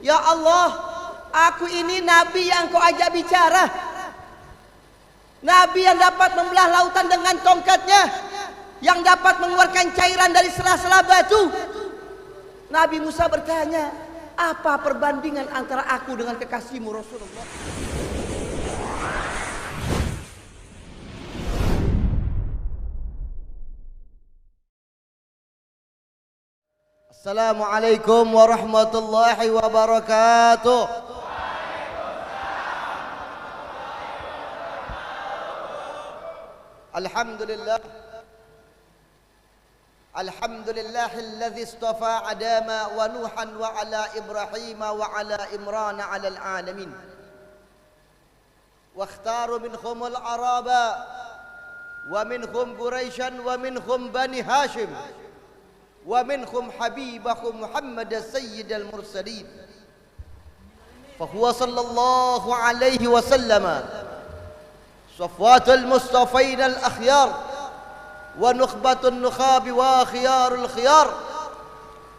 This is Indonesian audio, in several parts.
Ya Allah, aku ini nabi yang kau ajak bicara, nabi yang dapat membelah lautan dengan tongkatnya, yang dapat mengeluarkan cairan dari sela-sela batu. Nabi Musa bertanya, apa perbandingan antara aku dengan kekasihmu Rasulullah? Assalamualaikum warahmatullahi wabarakatuh. Alhamdulillah. Alhamdulillahilladzi istafa Adama wa Nuhan wa ala Ibrahim wa ala Imran ala al-alamin. Wa ikhtaru minhumul Araba wa minhum Quraisyan wa minhum Bani Hashim. ومنكم حبيبكم محمد سيد المرسلين فهو صلى الله عليه وسلم صفوات المصطفين الأخيار ونخبة النخاب وخيار الخيار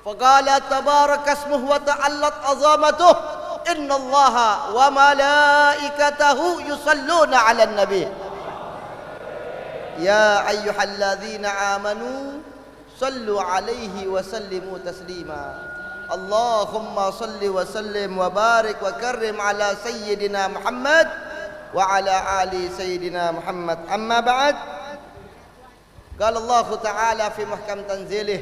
فقال تبارك اسمه وتعلت عظمته إن الله وملائكته يصلون على النبي يا أيها الذين آمنوا صلوا عليه وسلموا تسليما اللهم صل وسلم وبارك وكرم على سيدنا محمد وعلى آل سيدنا محمد أما بعد قال الله تعالى في محكم تنزيله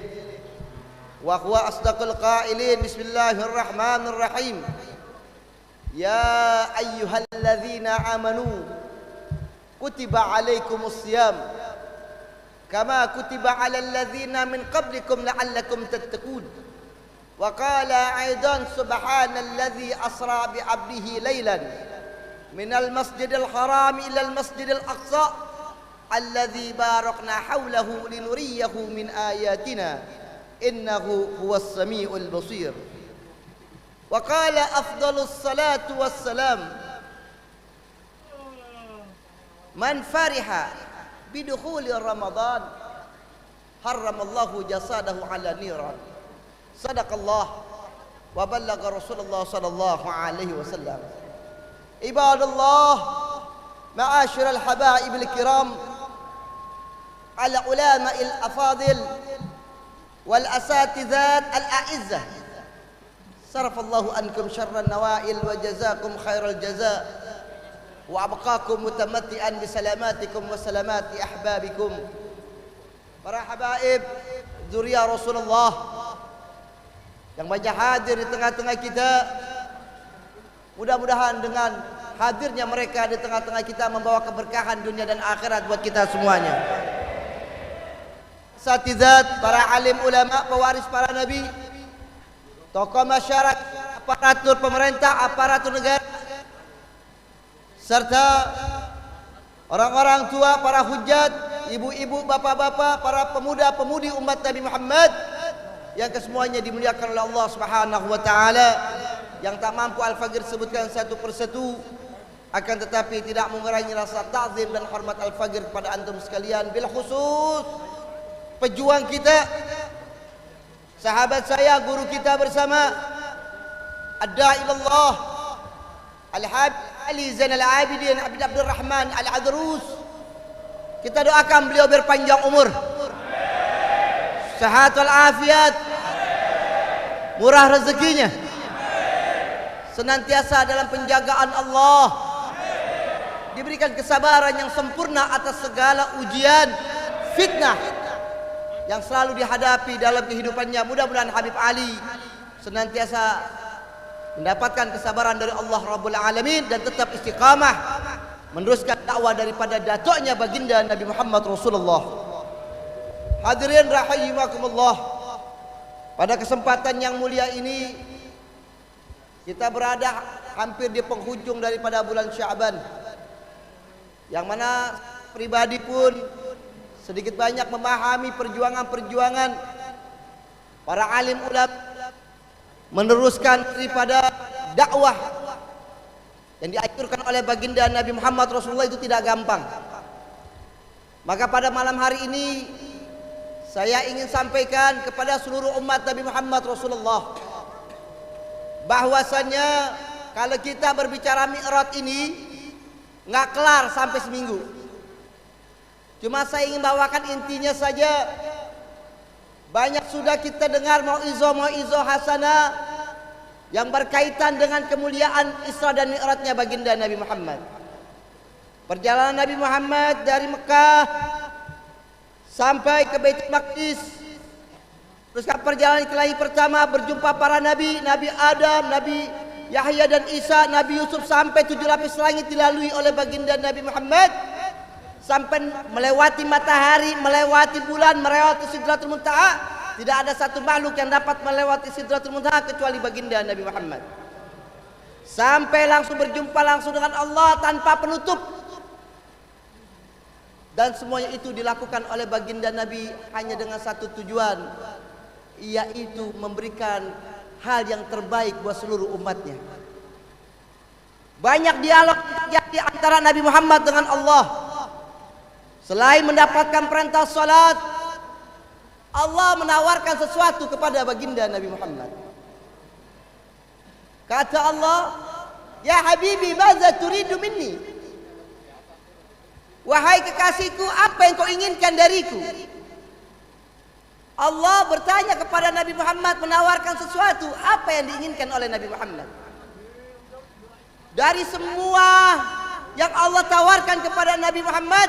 وهو أصدق القائلين بسم الله الرحمن الرحيم يا أيها الذين آمنوا كتب عليكم الصيام كما كتب على الذين من قبلكم لعلكم تتقون وقال أيضا سبحان الذي أسرى بعبده ليلا من المسجد الحرام إلى المسجد الأقصى الذي باركنا حوله لنريه من آياتنا إنه هو السميع البصير وقال أفضل الصلاة والسلام من فرح بدخول رمضان حرم الله جسده على نيران صدق الله وبلغ رسول الله صلى الله عليه وسلم عباد الله معاشر الحبائب الكرام العلماء الأفاضل والأساتذة الأعزة صرف الله عنكم شر النوائل وجزاكم خير الجزاء وأبقاكم متمتعا بسلاماتكم وسلامات أحبابكم. Para habaib zuriya Rasulullah yang banyak hadir di tengah-tengah kita, mudah-mudahan dengan hadirnya mereka di tengah-tengah kita membawa keberkahan dunia dan akhirat buat kita semuanya. Asatizat, para alim ulama, pewaris para nabi, tokoh masyarakat, aparatur pemerintah, aparatur negara, serta orang-orang tua, para hujat, ibu-ibu, bapak-bapak, para pemuda-pemudi umat Nabi Muhammad yang kesemuanya dimuliakan oleh Allah Subhanahu wa taala, yang tak mampu Al-Fagir sebutkan satu persatu, akan tetapi tidak mengurangi rasa ta'zim dan hormat Al-Fagir kepada antum sekalian, bil khusus pejuang kita, sahabat saya, guru kita bersama, ad-da'i ilallah Al-Habib Ali Zainal Abidin Abid Abdul Rahman Al-Adrus. Kita doakan beliau berpanjang umur, sehat walafiat, murah rezekinya, senantiasa dalam penjagaan Allah, diberikan kesabaran yang sempurna atas segala ujian, fitnah yang selalu dihadapi dalam kehidupannya. Mudah-mudahan Habib Ali senantiasa mendapatkan kesabaran dari Allah Rabbul Alamin dan tetap istiqamah meneruskan dakwah daripada datuknya baginda Nabi Muhammad Rasulullah. Hadirin rahimakumullah, pada kesempatan yang mulia ini kita berada hampir di penghujung daripada bulan Sya'ban, yang mana pribadi pun sedikit banyak memahami perjuangan-perjuangan para alim ulama meneruskan daripada dakwah yang dianjurkan oleh baginda Nabi Muhammad Rasulullah itu tidak gampang. Maka pada malam hari ini saya ingin sampaikan kepada seluruh umat Nabi Muhammad Rasulullah bahwasanya kalau kita berbicara Mi'raj ini nggak kelar sampai seminggu. Cuma saya ingin bawakan intinya saja. Banyak sudah kita dengar mau'izah hasanah yang berkaitan dengan kemuliaan Isra dan Mi'rajnya baginda Nabi Muhammad. Perjalanan Nabi Muhammad dari Mekah sampai ke Baitul Maqdis. Terus perjalanan kelahi pertama berjumpa para nabi, Nabi Adam, Nabi Yahya dan Isa, Nabi Yusuf, sampai 7 lapis langit dilalui oleh baginda Nabi Muhammad, sampai melewati matahari, melewati bulan, melewati Sidratul Muntaha. Tidak ada satu makhluk yang dapat melewati Sidratul Muntaha kecuali baginda Nabi Muhammad. Sampai langsung berjumpa langsung dengan Allah tanpa penutup. Dan semuanya itu dilakukan oleh baginda Nabi hanya dengan satu tujuan, yaitu memberikan hal yang terbaik buat seluruh umatnya. Banyak dialog di antara Nabi Muhammad dengan Allah. Selain mendapatkan perintah salat, Allah menawarkan sesuatu kepada baginda Nabi Muhammad. Kata Allah, "Ya Habibi, maza turidu minni?" Wahai kekasihku, apa yang kau inginkan dariku? Allah bertanya kepada Nabi Muhammad, menawarkan sesuatu. Apa yang diinginkan oleh Nabi Muhammad? Dari semua yang Allah tawarkan kepada Nabi Muhammad,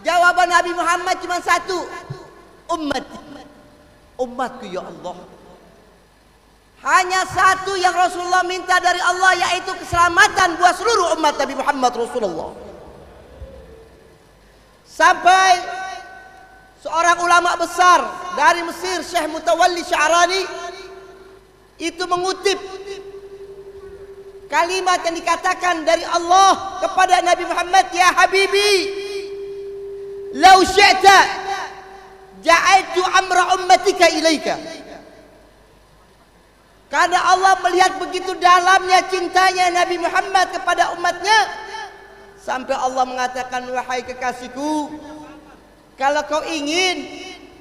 jawaban Nabi Muhammad cuma satu, umatku ya Allah. Hanya satu yang Rasulullah minta dari Allah, yaitu keselamatan buat seluruh umat Nabi Muhammad Rasulullah. Sampai seorang ulama besar dari Mesir, Syekh Mutawalli Sya'rani, itu mengutip kalimat yang dikatakan dari Allah kepada Nabi Muhammad, "Ya Habibi, lau syi'ta ja'altu amra ummatika ilaika." Karena Allah melihat begitu dalamnya cintanya Nabi Muhammad kepada umatnya, sampai Allah mengatakan, "Wahai kekasihku, kalau kau ingin,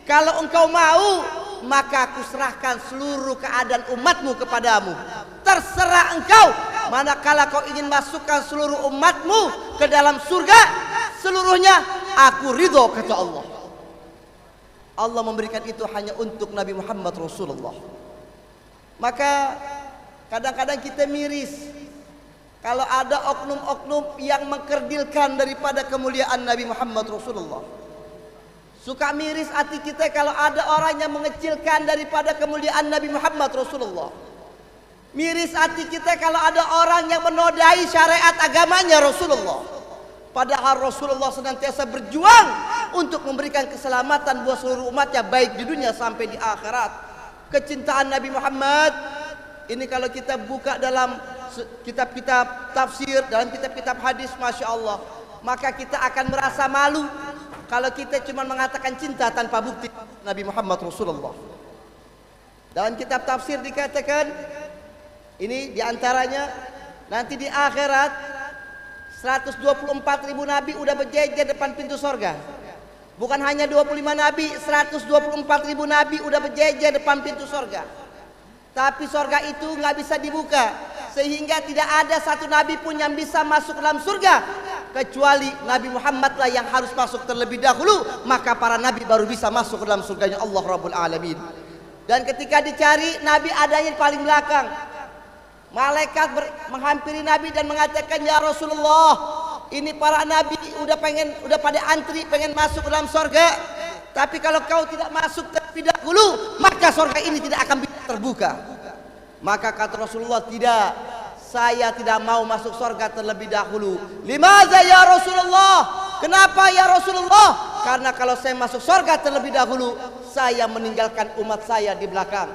kalau engkau mau, maka aku serahkan seluruh keadaan umatmu kepadamu. Terserah engkau, manakala kau ingin masukkan seluruh umatmu ke dalam surga, seluruhnya aku ridho," kata Allah. Allah memberikan itu hanya untuk Nabi Muhammad Rasulullah. Maka kadang-kadang kita miris kalau ada oknum-oknum yang mengkerdilkan daripada kemuliaan Nabi Muhammad Rasulullah. Suka miris hati kita kalau ada orang yang mengecilkan daripada kemuliaan Nabi Muhammad Rasulullah. Miris hati kita kalau ada orang yang menodai syariat agamanya Rasulullah. Padahal Rasulullah senantiasa berjuang untuk memberikan keselamatan buat seluruh umatnya, baik di dunia sampai di akhirat. Kecintaan Nabi Muhammad ini kalau kita buka dalam kitab-kitab tafsir, dalam kitab-kitab hadis, Masya Allah, maka kita akan merasa malu kalau kita cuma mengatakan cinta tanpa bukti Nabi Muhammad Rasulullah. Dalam kitab tafsir dikatakan, ini diantaranya, nanti di akhirat 124.000 nabi udah berjejer depan pintu sorga. Bukan hanya 25 nabi, 124.000 nabi udah berjejer depan pintu sorga. Tapi sorga itu nggak bisa dibuka, sehingga tidak ada satu nabi pun yang bisa masuk dalam surga, kecuali Nabi Muhammad lah yang harus masuk terlebih dahulu. Maka para nabi baru bisa masuk ke dalam surganya Allah Rabbul Alamin. Dan ketika dicari, nabi adanya di paling belakang. Malaikat menghampiri nabi dan mengatakan, "Ya Rasulullah, ini para nabi udah pada antri pengen masuk ke dalam surga. Tapi kalau kau tidak masuk terlebih dahulu, maka surga ini tidak akan bisa terbuka." Maka kata Rasulullah, "Tidak, saya tidak mau masuk surga terlebih dahulu." "Limaza ya Rasulullah?" "Kenapa ya Rasulullah?" "Karena kalau saya masuk surga terlebih dahulu, saya meninggalkan umat saya di belakang.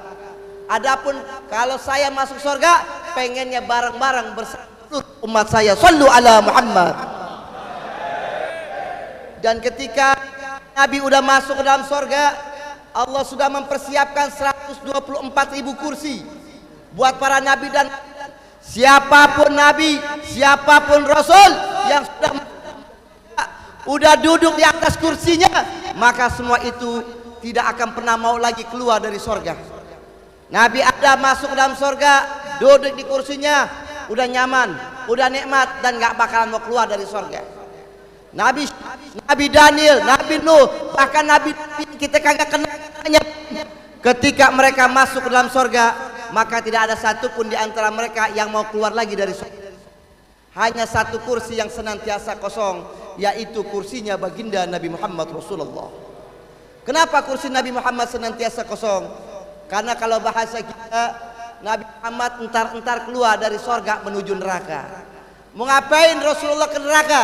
Adapun kalau saya masuk surga, pengennya bareng-bareng bersama umat saya. Sallu ala Muhammad." Dan ketika Nabi udah masuk ke dalam surga, Allah sudah mempersiapkan 124.000 kursi buat para nabi, dan siapapun nabi, siapapun rasul yang sudah duduk di atas kursinya, maka semua itu tidak akan pernah mau lagi keluar dari surga. Nabi Adam masuk ke dalam surga, duduk di kursinya, udah nyaman, udah nikmat dan nggak bakalan mau keluar dari surga. Nabi Daniel, Nabi Nuh, bahkan Nabi kita kagak kenalnya, ketika mereka masuk ke dalam surga, maka tidak ada satupun di antara mereka yang mau keluar lagi dari surga. Hanya satu kursi yang senantiasa kosong, yaitu kursinya baginda Nabi Muhammad Rasulullah. Kenapa kursi Nabi Muhammad senantiasa kosong? Karena kalau bahasa kita, Nabi Muhammad entar-entar keluar dari surga menuju neraka. Mau ngapain Rasulullah ke neraka?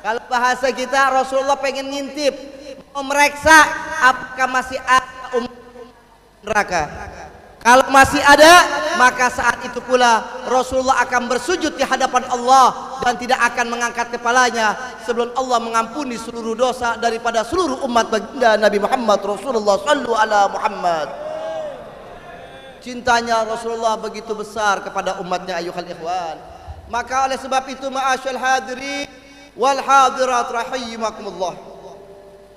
Kalau bahasa kita, Rasulullah pengen ngintip, mau mereksa apakah masih ada umat neraka. Kalau masih ada, maka saat itu pula Rasulullah akan bersujud di hadapan Allah dan tidak akan mengangkat kepalanya sebelum Allah mengampuni seluruh dosa daripada seluruh umat baginda Nabi Muhammad Rasulullah. Sallu ala Muhammad. Cintanya Rasulullah begitu besar kepada umatnya, ayuhal ikhwan. Maka oleh sebab itu, ma'asyal hadirin wal hadirat rahimakumullah,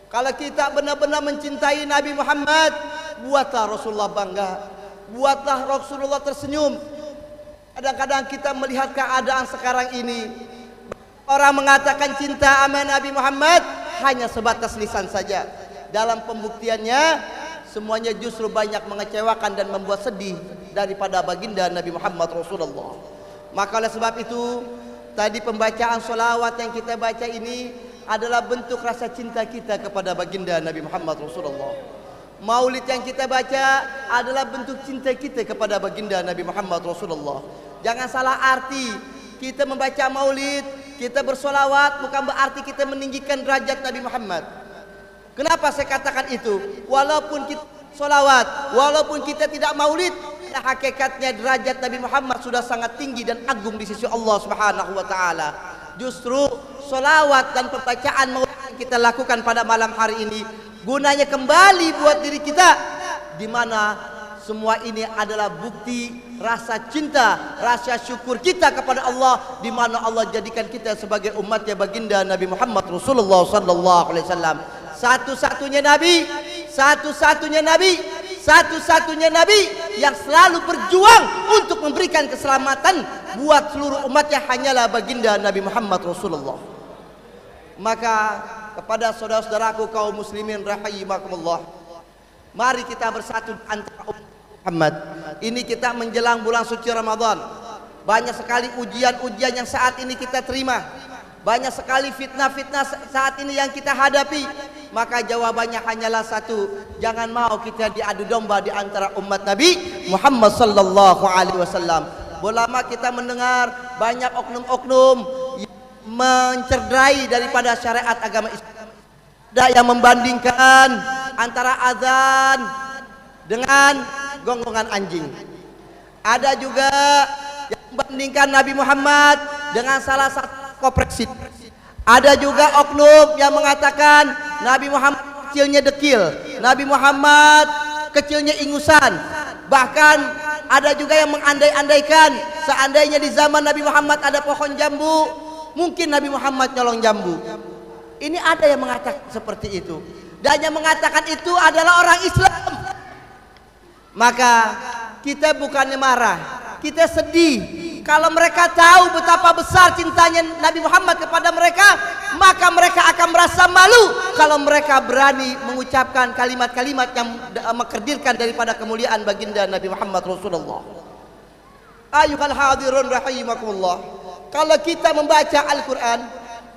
kalau kita benar-benar mencintai Nabi Muhammad, buatlah Rasulullah bangga, buatlah Rasulullah tersenyum. Kadang-kadang kita melihat keadaan sekarang ini, orang mengatakan cinta sama Nabi Muhammad hanya sebatas lisan saja. Dalam pembuktiannya, semuanya justru banyak mengecewakan dan membuat sedih daripada baginda Nabi Muhammad Rasulullah. Maka oleh sebab itu, tadi pembacaan sholawat yang kita baca ini adalah bentuk rasa cinta kita kepada baginda Nabi Muhammad Rasulullah. Maulid yang kita baca adalah bentuk cinta kita kepada baginda Nabi Muhammad Rasulullah. Jangan salah arti, kita membaca maulid, kita bersolawat bukan berarti kita meninggikan derajat Nabi Muhammad. Kenapa saya katakan itu? Walaupun kita solawat, walaupun kita tidak maulid, hakikatnya derajat Nabi Muhammad sudah sangat tinggi dan agung di sisi Allah Subhanahu wa taala. Justru solawat dan pembacaan maulid yang kita lakukan pada malam hari ini gunanya kembali buat diri kita, di mana semua ini adalah bukti rasa cinta, rasa syukur kita kepada Allah, di mana Allah jadikan kita sebagai umatnya baginda Nabi Muhammad Rasulullah sallallahu alaihi wasallam. Satu-satunya nabi, satu-satunya nabi yang selalu berjuang untuk memberikan keselamatan buat seluruh umatnya hanyalah baginda Nabi Muhammad Rasulullah. Maka kepada saudara-saudaraku kaum muslimin rahimakumullah, mari kita bersatu antara umat Muhammad. Ini kita menjelang bulan suci Ramadan. Banyak sekali ujian-ujian yang saat ini kita terima. Banyak sekali fitnah-fitnah saat ini yang kita hadapi. Maka jawabannya hanyalah satu, jangan mau kita diadu domba di antara umat Nabi Muhammad sallallahu alaihi wasallam. Lama kita mendengar banyak oknum-oknum yang mencederai daripada syariat agama Islam. Ada yang membandingkan antara azan dengan gonggongan anjing. Ada juga yang membandingkan Nabi Muhammad dengan salah satu kopresi. Ada juga oknum yang mengatakan Nabi Muhammad kecilnya dekil, Nabi Muhammad kecilnya ingusan. Bahkan ada juga yang mengandai-andaikan seandainya di zaman Nabi Muhammad ada pohon jambu, mungkin Nabi Muhammad nyolong jambu. Ini ada yang mengatakan seperti itu, dan yang mengatakan itu adalah orang Islam. Maka kita bukannya marah, kita sedih. Kalau mereka tahu betapa besar cintanya Nabi Muhammad kepada mereka, maka mereka akan merasa malu kalau mereka berani mengucapkan kalimat-kalimat yang mengkerdilkan daripada kemuliaan baginda Nabi Muhammad Rasulullah. Ayuhal hadirun rahimakumullah, kalau kita membaca Al-Quran,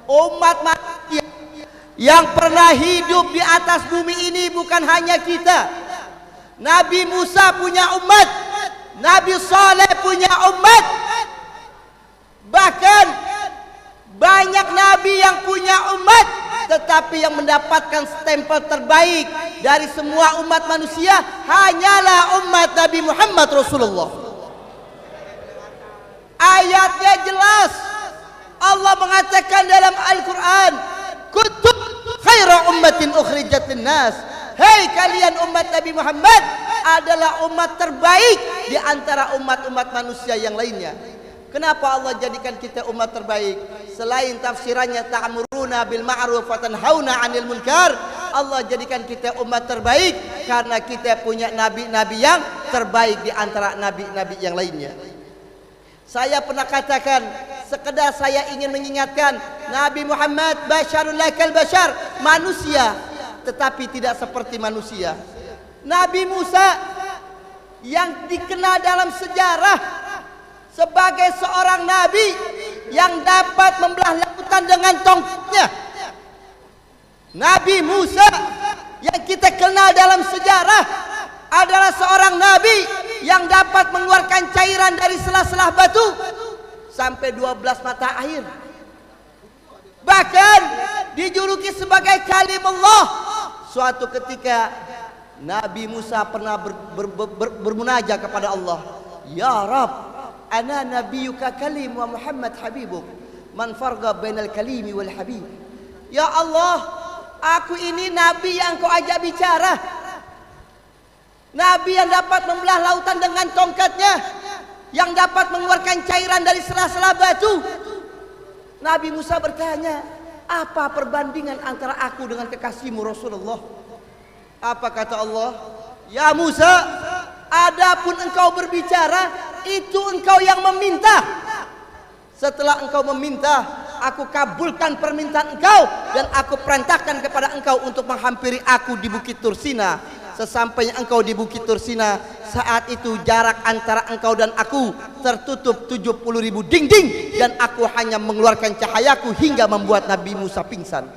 umat manusia yang pernah hidup di atas bumi ini bukan hanya kita. Nabi Musa punya umat, Nabi Saleh punya umat, bahkan banyak nabi yang punya umat, tetapi yang mendapatkan stempel terbaik dari semua umat manusia hanyalah umat Nabi Muhammad Rasulullah. Ayatnya jelas, Allah mengatakan dalam Al-Quran, kuntum khaira ummatin ukhrijat linnas, hei kalian umat Nabi Muhammad adalah umat terbaik di antara umat-umat manusia yang lainnya. Kenapa Allah jadikan kita umat terbaik? Selain tafsirannya ta'muruna bil ma'ruf wa tanhauna 'anil munkar, Allah jadikan kita umat terbaik karena kita punya nabi-nabi yang terbaik di antara nabi-nabi yang lainnya. Saya pernah katakan, sekedar saya ingin mengingatkan, Nabi Muhammad basyarul lakal basyar, manusia tetapi tidak seperti manusia. Nabi Musa yang dikenal dalam sejarah sebagai seorang nabi yang dapat membelah lautan dengan tongkatnya. Nabi Musa yang kita kenal dalam sejarah adalah seorang nabi yang dapat mengeluarkan cairan dari sela-sela batu sampai 12 mata air. Bahkan dijuluki sebagai kalimullah. Suatu ketika Nabi Musa pernah bermunajat kepada Allah, "Ya Rab, ana nabiyyuka kalim wa Muhammad habibuk, man farqa bainal kalimi wal habib." Ya Allah, aku ini nabi yang kau ajak bicara, nabi yang dapat membelah lautan dengan tongkatnya, yang dapat mengeluarkan cairan dari sela-sela batu. Nabi Musa bertanya, apa perbandingan antara aku dengan kekasihmu Rasulullah? Apa kata Allah? Ya Musa, adapun engkau berbicara, itu engkau yang meminta. Setelah engkau meminta, aku kabulkan permintaan engkau dan aku perintahkan kepada engkau untuk menghampiri aku di Bukit Tursina. Sesampainya engkau di Bukit Tursina, saat itu jarak antara engkau dan aku tertutup 70.000 dinding dan aku hanya mengeluarkan cahayaku hingga membuat Nabi Musa pingsan.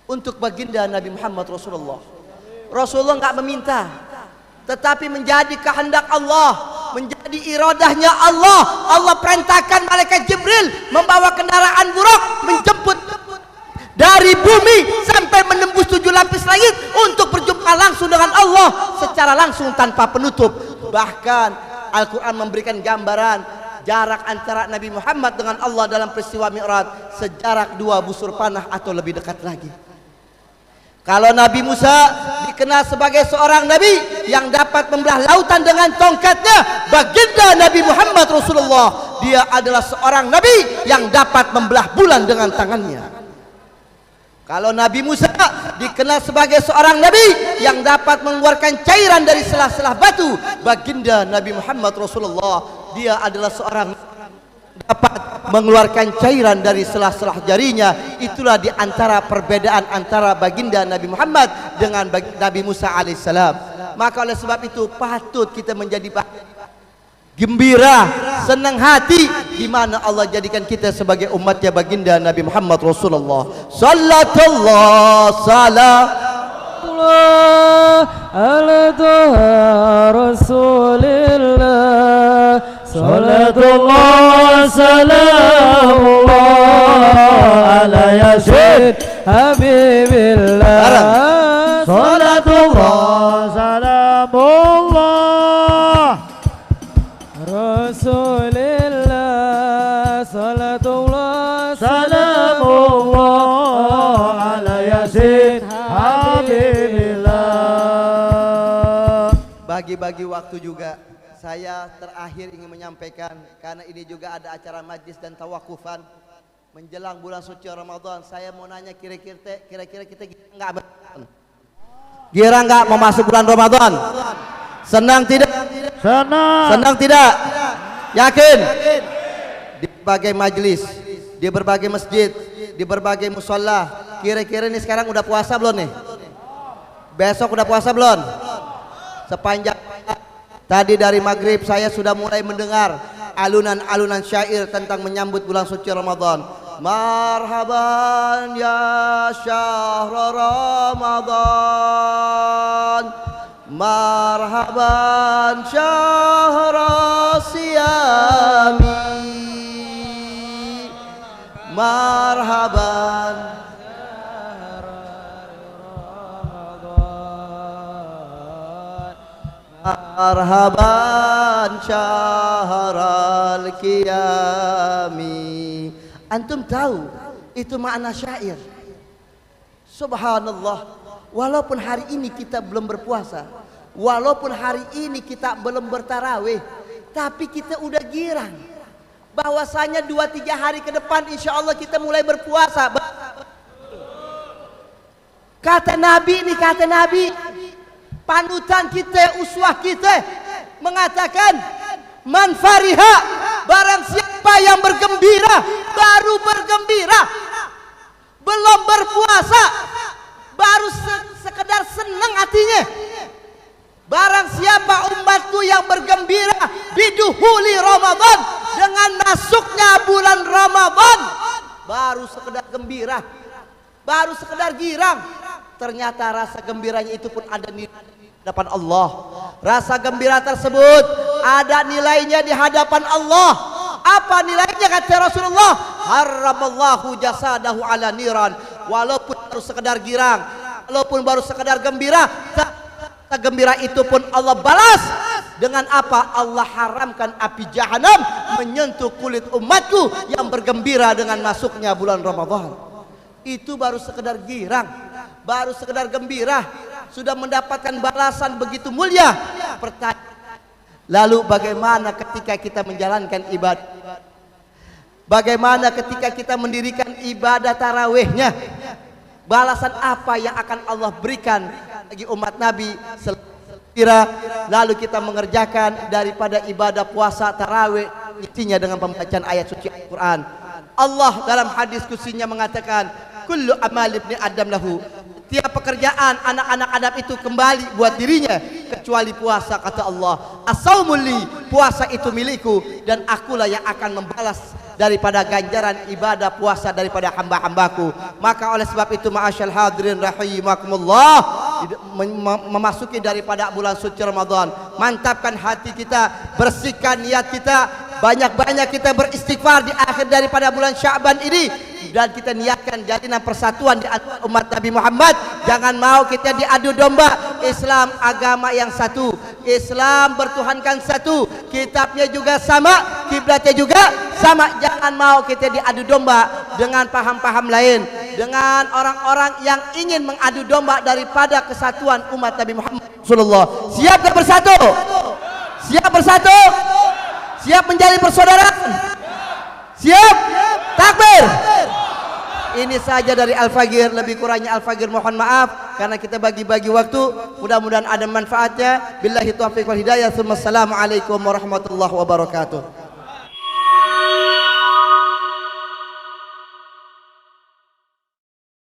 Untuk baginda Nabi Muhammad Rasulullah, Rasulullah enggak meminta, tetapi menjadi kehendak Allah, menjadi iradahnya Allah. Allah perintahkan malaikat Jibril membawa kendaraan buruk menjemput dari bumi sampai menembus 7 lapis langit untuk berjumpa langsung dengan Allah secara langsung tanpa penutup. Bahkan Al-Quran memberikan gambaran jarak antara Nabi Muhammad dengan Allah dalam peristiwa Mi'raj sejarak 2 busur panah atau lebih dekat lagi. Kalau Nabi Musa dikenal sebagai seorang nabi yang dapat membelah lautan dengan tongkatnya, baginda Nabi Muhammad Rasulullah, dia adalah seorang nabi yang dapat membelah bulan dengan tangannya. Kalau Nabi Musa dikenal sebagai seorang nabi yang dapat mengeluarkan cairan dari sela-sela batu, baginda Nabi Muhammad Rasulullah, dia adalah seorang dapat mengeluarkan cairan dari sela-sela jarinya. Itulah di antara perbedaan antara baginda Nabi Muhammad dengan Nabi Musa alaihissalam. Maka oleh sebab itu patut kita menjadi gembira, senang hati di mana Allah jadikan kita sebagai umatnya baginda Nabi Muhammad Rasulullah. Sallallahu salam ala Rasulillah, salatullah salamullah ala yasin habibillah, salatullah salamullah Rasulillah, salatullah salamullah ala yasin habibillah. Bagi-bagi waktu juga, saya terakhir ingin menyampaikan, karena ini juga ada acara majlis dan tawakufan menjelang bulan suci Ramadan. Saya mau nanya, kira-kira kita gira nggak mau masuk bulan Ramadan? Senang tidak? Senang tidak? Yakin? Di berbagai majlis, di berbagai masjid, di berbagai musola. Kira-kira ini sekarang udah puasa belum nih? Besok udah puasa belum? Sepanjang tadi dari maghrib saya sudah mulai mendengar alunan-alunan syair tentang menyambut bulan suci Ramadan. Marhaban ya syahr Ramadan, marhaban syahr siyami, marhaban marhaban syahral qiyami. Antum tahu itu makna syair. Subhanallah, walaupun hari ini kita belum berpuasa, walaupun hari ini kita belum bertarawih, tapi kita udah girang bahwasanya 2-3 hari ke depan insya Allah kita mulai berpuasa. Kata Nabi ini, kata Nabi, panutan kita, uswah kita mengatakan, man fariha, Barang siapa yang bergembira, baru bergembira, belum berpuasa, baru sekedar senang hatinya. Barang siapa umatku yang bergembira biduhuli Ramadan, dengan masuknya bulan Ramadan, baru sekedar gembira, baru sekedar girang, ternyata rasa gembiranya itu pun ada di hadapan Allah. Rasa gembira tersebut ada nilainya di hadapan Allah. Apa nilainya kata Rasulullah? Haramallahu jasadahu ala niran. Walaupun baru sekedar girang, walaupun baru sekedar gembira, gembira itu pun Allah balas dengan apa? Allah haramkan api jahanam menyentuh kulit umatku yang bergembira dengan masuknya bulan Ramadan. Itu baru sekedar girang, baru sekedar gembira, sudah mendapatkan balasan begitu mulia. Pertanyaan, lalu bagaimana ketika kita menjalankan ibadah? Bagaimana ketika kita mendirikan ibadah tarawihnya? Balasan apa yang akan Allah berikan bagi umat Nabi kira lalu kita mengerjakan daripada ibadah puasa tarawih intinya dengan pembacaan ayat suci Al-Quran. Allah dalam hadis kursinya mengatakan, kullu amal ibni adam lahu, tiap pekerjaan anak-anak Adam itu kembali buat dirinya kecuali puasa, kata Allah. As-saumul li, puasa itu milikku dan akulah yang akan membalas daripada ganjaran ibadah puasa daripada hamba-hambaku. Maka oleh sebab itu ma'asyal hadirin rahimakumullah, memasuki daripada bulan suci Ramadan, mantapkan hati kita, bersihkan niat kita, banyak-banyak kita beristighfar di akhir daripada bulan Sya'ban ini, dan kita niatkan jalinan persatuan di antara umat Nabi Muhammad. Jangan mau kita diadu domba. Islam agama yang satu, Islam bertuhankan satu, kitabnya juga sama, kiblatnya juga sama. Jangan mau kita diadu domba dengan paham-paham lain, dengan orang-orang yang ingin mengadu domba daripada kesatuan umat Nabi Muhammad Rasulullah. Siap tak bersatu? Siap bersatu? Siap menjadi persaudaraan? Siap? Takbir! Ini saja dari Al-Fagir, lebih kurangnya Al-Fagir mohon maaf karena kita bagi-bagi waktu. Mudah-mudahan ada manfaatnya. Billahi taufiq wal hidayah. Assalamualaikum warahmatullahi wabarakatuh.